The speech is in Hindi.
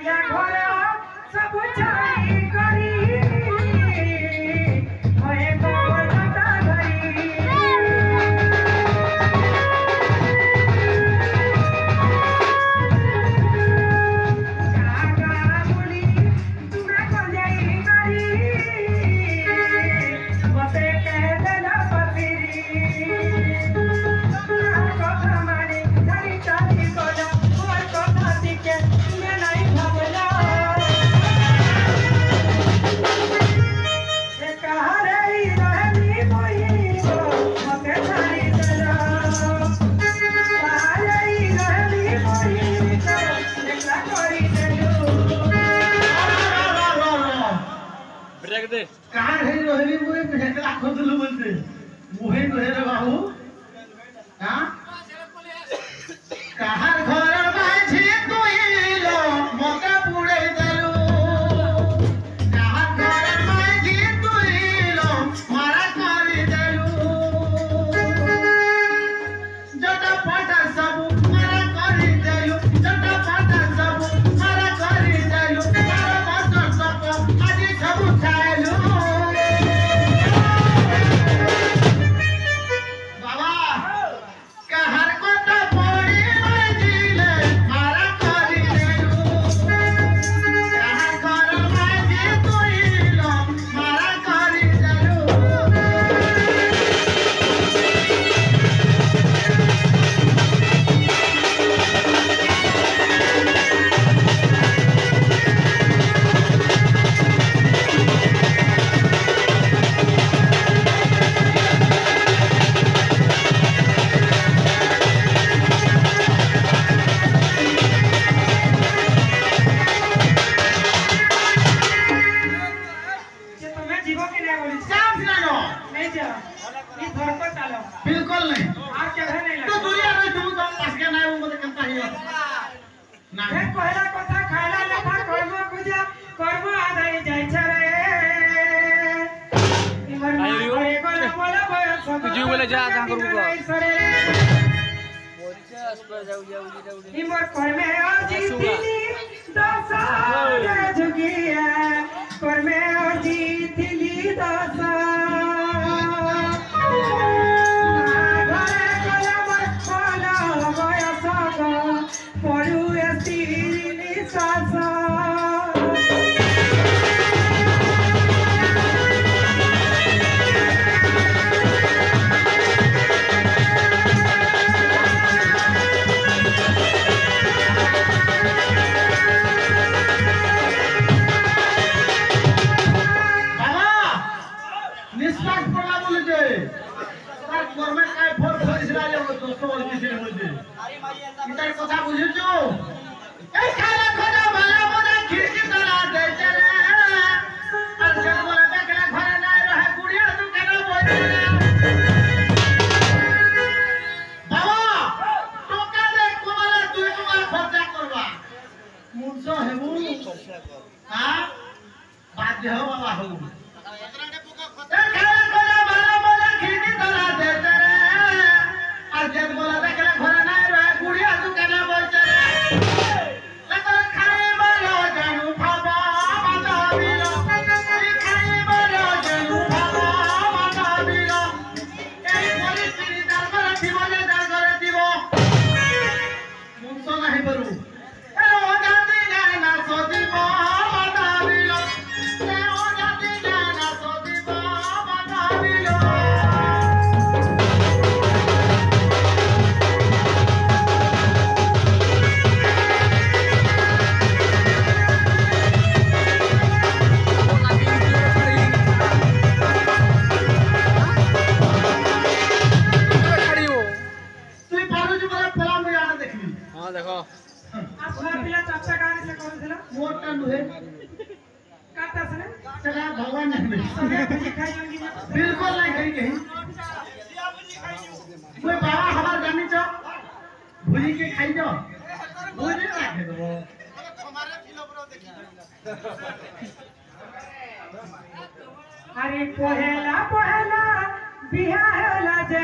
या घर सब छाई करी होए गोबरता धरी काका बोली तुमरा को जाई करी मते कह देला पतिरी কথা মানে জানি চালি কোলা ওর কথা দিকে তুমি নাই ভাবলা এ কাহারে রহনি বইলো মতে ছাড়ি দেলা কাহারে রহনি বইলো একলা করি দেলু ब्रेक दे कहाँ है रोहिणी मुझे भेजला खुद लो बोलते मुहे मुहे रे बाबू हाँ कहाँ घर माझे तू इलो मका पुड़े दलू कहाँ घर माझे तू इलो मारा करी दलू जटा पटा सब मारा करी दलू जटा पटा सब मारा करी दलू मारा मास्टर सब आज सब खाएलू बाबा कहाँ को तो पड़ी मजिले मारा करी देलू कहाँ घर माझे तू इलो मारा करी देलू যে তুমি জীবো কি না বলি काम सिलानो नहीं जा ये घर को चलो बिल्कुल नहीं আর কেভে नहीं तो लगे दुनिया में तुम तो पास के नहीं वो मुझे कहता ही ना हे कहला কথা খাইলা লেখা কর্ম পূজা কর্ম আদায় যাইছে রে ইমর না করে গলা বলা বয়স তুই বলে যা যা করবো কর। ইমর কর্মে আজি দিলি দশা যুগিয়া কর্মে আজি দিলি দশা ঘরে কলা বয়স পড়ু এসি নিশ্বাস बाबा निश्वास पड़ा बोले जे तार कर्मे काय फोर फोर इसला ले तो तो किसी ने बोलते इतार কথা বুঝিছো এই খালা খোদা ভালো মনে খিড়কি তলা দে চলে আর সে বলে দেখলে ঘরে নাই রহে কুড়িয়া তু কেন বইরে বাবা টাকা দে কোমালা তুই কোমালা খরচা করবা মুনসো হেবু হ্যাঁ বাদ দেহ বাবা হবু हाँ देखो आपला पिला चाचा गाड़ी से कौन थिला मोटा नुहे काटा से ना चला भगवान ने सबे कुछ खाई होंगी ना बिल्कुल नहीं कहीं कहीं कोई बाबा हमार जानी चो भूली के खाई जाओ भूली ना खाई दो हमारे फिल्म रो देखी अरे पहला पहला बिहा होला जे